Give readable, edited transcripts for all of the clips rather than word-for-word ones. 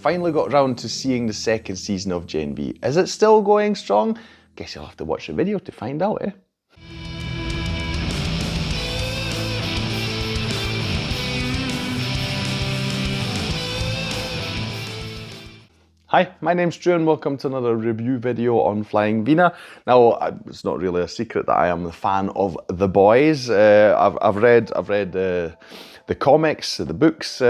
Finally got round to seeing the second season of Gen V. Is it still going strong? Guess you'll have to watch the video to find out, eh? Hi, my name's Drew and welcome to another review video on Flying Wiener. Now, it's not really a secret that I am a fan of The Boys. I've read the comics, the books.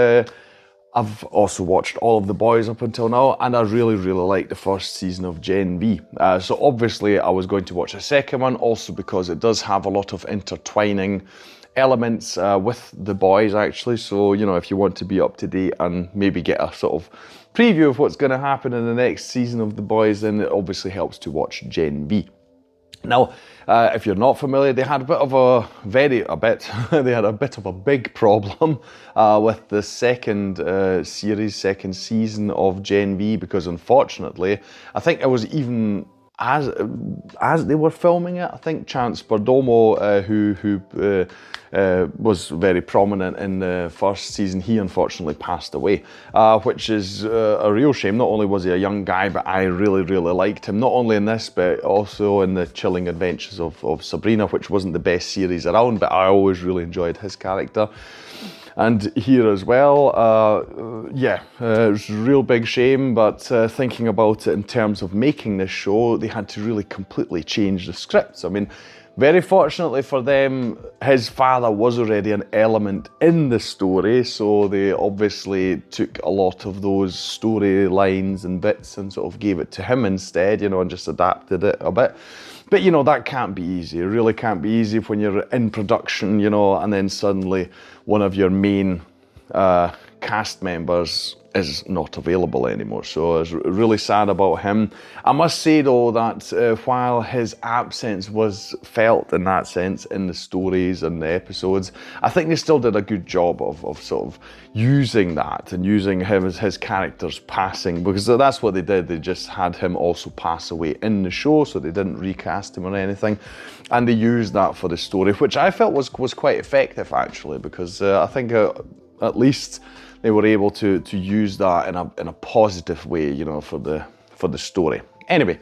I've also watched all of The Boys up until now, and I really like the first season of Gen V. So obviously I was going to watch the second one, also because it does have a lot of intertwining elements with The Boys actually. So, you know, if you want to be up to date and maybe get a sort of preview of what's going to happen in the next season of The Boys, then it obviously helps to watch Gen V. Now, if you're not familiar, they had a bit of a big problem with the second second season of Gen V, because unfortunately, I think it was even as they were filming it, I think Chance Perdomo, who was very prominent in the first season, he unfortunately passed away, which is a real shame. Not only was he a young guy, but I really liked him, not only in this, but also in the Chilling Adventures of Sabrina, which wasn't the best series around, but I always really enjoyed his character. And here as well, it's a real big shame, but thinking about it in terms of making this show, they had to really completely change the scripts. I mean, very fortunately for them, his father was already an element in the story, so they obviously took a lot of those storylines and bits and sort of gave it to him instead, you know, and just adapted it a bit. But, you know, that can't be easy. It really can't be easy when you're in production, you know, and then suddenly one of your main cast members is not available anymore. So I was really sad about him. I must say though that while his absence was felt in that sense in the stories and the episodes, I think they still did a good job of sort of using that and using him as his character's passing, because that's what they did. They just had him also pass away in the show, so they didn't recast him or anything, and they used that for the story, which I felt was quite effective actually, because I think at least they were able to use that in a positive way, you know, for the story. Anyway,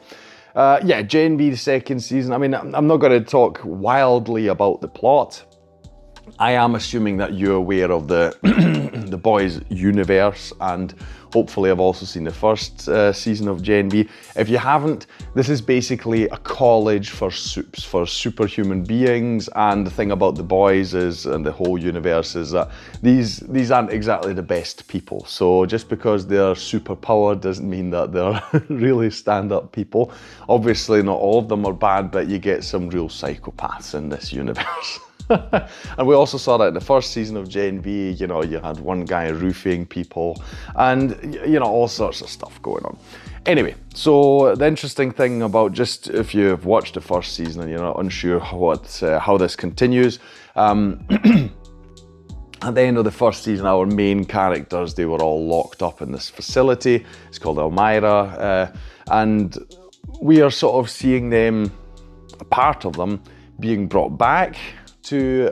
Gen V, the second season. I mean, I'm not going to talk wildly about the plot. I am assuming that you're aware of the the Boys universe, and hopefully have also seen the first season of Gen V. If you haven't, this is basically a college for soups, for superhuman beings, and the thing about the Boys is, and the whole universe is, that these aren't exactly the best people. So just because they're super powered doesn't mean that they're really stand-up people. Obviously not all of them are bad, but you get some real psychopaths in this universe. And we also saw that in the first season of Gen V, you know, you had one guy roofing people and, you know, all sorts of stuff going on. Anyway, so the interesting thing about, just if you've watched the first season and you're not unsure how this continues, at the end of the first season, our main characters, they were all locked up in this facility. It's called Elmira, and we are sort of seeing them, a part of them, being brought back to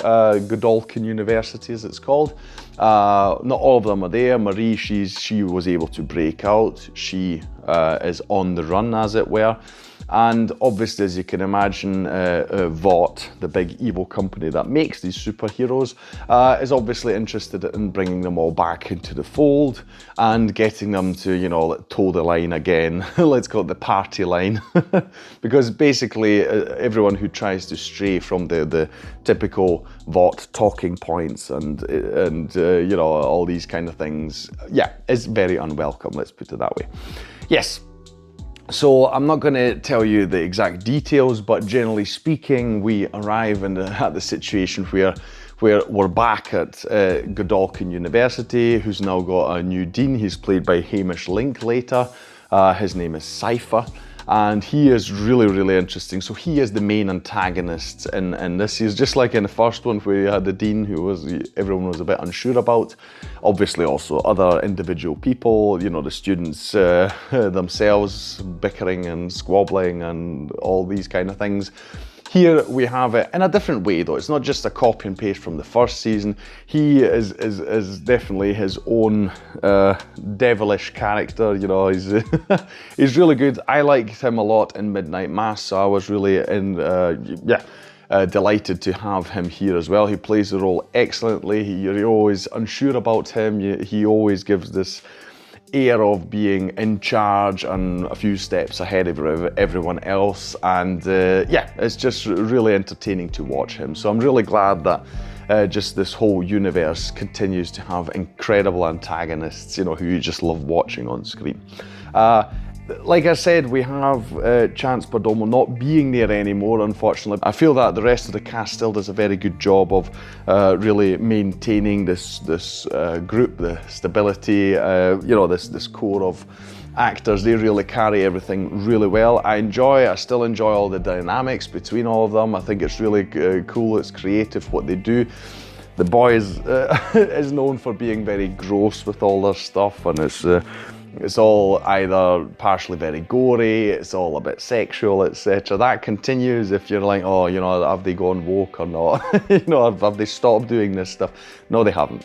Godolphin University, as it's called. Not all of them are there. Marie, she was able to break out. She is on the run, as it were. And obviously, as you can imagine, Vought, the big evil company that makes these superheroes, is obviously interested in bringing them all back into the fold and getting them to, you know, toe the line again. Let's call it the party line. Because basically, everyone who tries to stray from the typical Vought talking points and you know, all these kind of things, is very unwelcome, let's put it that way. Yes. So I'm not going to tell you the exact details, but generally speaking, we arrive at the situation where we're back at Godolphin University, who's now got a new dean. He's played by Hamish Linklater. His name is Cypher. And he is really interesting. So he is the main antagonist in this. He's just like in the first one where you had the dean who everyone was a bit unsure about. Obviously also other individual people, you know, the students themselves bickering and squabbling and all these kind of things. Here we have it in a different way though. It's not just a copy and paste from the first season. He is definitely his own devilish character, you know, he's he's really good. I liked him a lot in Midnight Mass, so I was really delighted to have him here as well. He plays the role excellently. You're always unsure about him. He always gives this air of being in charge and a few steps ahead of everyone else, and yeah, it's just really entertaining to watch him. So I'm really glad that just this whole universe continues to have incredible antagonists, you know, who you just love watching on screen. Like I said, we have Chance Perdomo not being there anymore, unfortunately. I feel that the rest of the cast still does a very good job of really maintaining this group, the stability, you know, this core of actors. They really carry everything really well. I still enjoy all the dynamics between all of them. I think it's really cool, it's creative what they do. The Boys is known for being very gross with all their stuff, and it's all either partially very gory, it's all a bit sexual, etc. That continues if you're like, oh, you know, have they gone woke or not? You know, have they stopped doing this stuff? No, they haven't.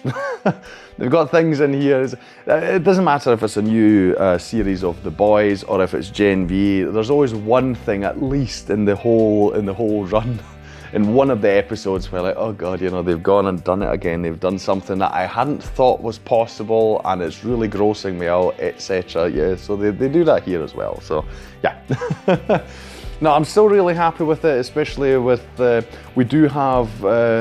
They've got things in here. It doesn't matter if it's a new series of The Boys or if it's Gen V. There's always one thing, at least in the whole run, in one of the episodes where like, oh God, you know, they've gone and done it again. They've done something that I hadn't thought was possible and it's really grossing me out, etc. Yeah, so they do that here as well. So yeah. No, I'm still really happy with it, especially with, we do have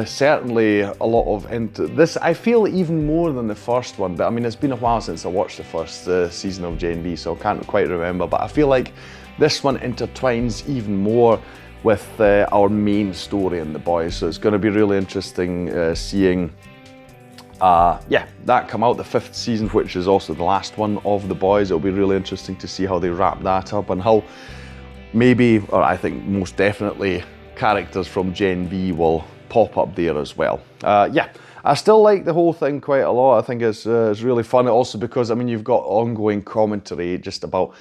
certainly a lot of into this. I feel even more than the first one, but I mean, it's been a while since I watched the first season of Gen V, so I can't quite remember, but I feel like this one intertwines even more with our main story in The Boys, so it's going to be really interesting seeing yeah, that come out, the 5th season, which is also the last one of The Boys. It'll be really interesting to see how they wrap that up and how maybe, or I think most definitely, characters from Gen V will pop up there as well. Yeah, I still like the whole thing quite a lot. I think it's really fun, also because, I mean, you've got ongoing commentary just about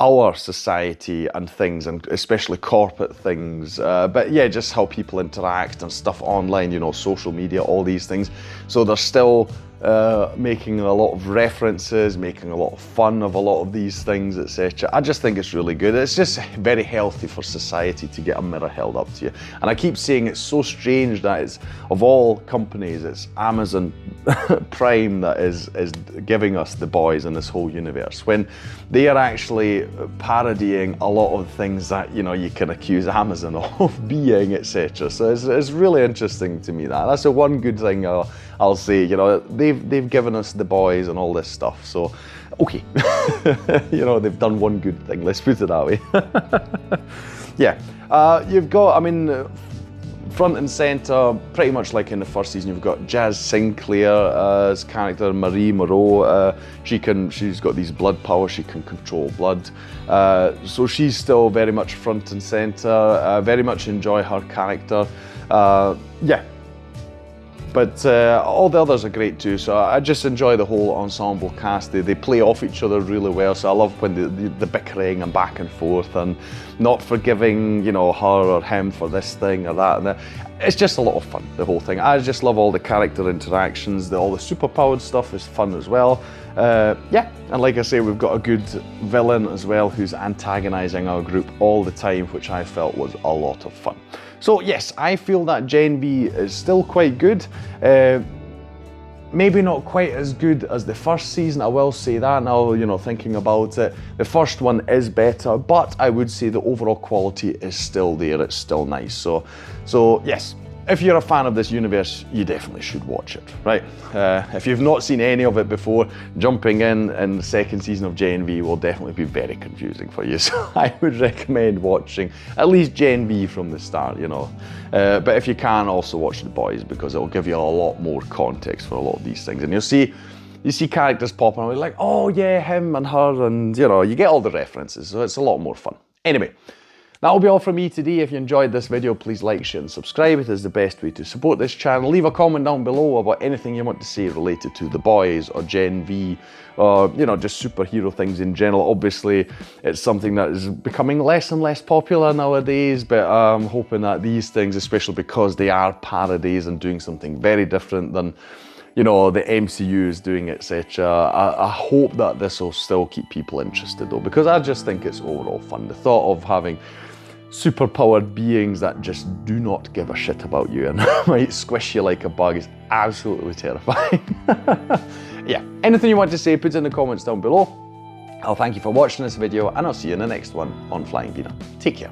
our society and things, and especially corporate things, but yeah, just how people interact and stuff online, you know, social media, all these things. So they're still making a lot of references, making a lot of fun of a lot of these things, etc. I just think it's really good. It's just very healthy for society to get a mirror held up to you. And I keep saying it's so strange that it's, of all companies, it's Amazon Prime that is giving us The Boys in this whole universe, when they are actually parodying a lot of things that, you know, you can accuse Amazon of being, etc. So it's really interesting to me. That's the one good thing I'll say. You know, they've given us The Boys and all this stuff, so okay. You know, they've done one good thing, let's put it that way. Yeah, you've got, I mean, front and centre, pretty much like in the first season, you've got Jazz Sinclair's character, Marie Moreau. She's got these blood powers, she can control blood. So she's still very much front and centre. Very much enjoy her character. Yeah. But all the others are great too, so I just enjoy the whole ensemble cast. They play off each other really well, so I love when the bickering and back and forth and not forgiving, you know, her or him for this thing or that and that. It's just a lot of fun, the whole thing. I just love all the character interactions, all the superpowered stuff is fun as well. Yeah, and like I say, we've got a good villain as well who's antagonising our group all the time, which I felt was a lot of fun. So yes, I feel that Gen V is still quite good. Maybe not quite as good as the first season, I will say that now, you know, thinking about it. The first one is better, but I would say the overall quality is still there, it's still nice. So yes, if you're a fan of this universe, you definitely should watch it, right? If you've not seen any of it before, jumping in the 2nd season of Gen V will definitely be very confusing for you. So I would recommend watching at least Gen V from the start, you know. But if you can, also watch The Boys, because it'll give you a lot more context for a lot of these things. And you see characters popping up, like, oh yeah, him and her, and you know, you get all the references, so it's a lot more fun. Anyway, That'll be all from me today. If you enjoyed this video, please like, share and subscribe. It is the best way to support this channel. Leave a comment down below about anything you want to say related to The Boys or Gen V, or just superhero things in general. Obviously, it's something that is becoming less and less popular nowadays, but I'm hoping that these things, especially because they are parodies and doing something very different than the MCU is doing, etc. I hope that this will still keep people interested though, because I just think it's overall fun. The thought of having superpowered beings that just do not give a shit about you and might squish you like a bug is absolutely terrifying. Yeah, anything you want to say, put it in the comments down below. I'll thank you for watching this video, and I'll see you in the next one on Flying Wiener. Take care.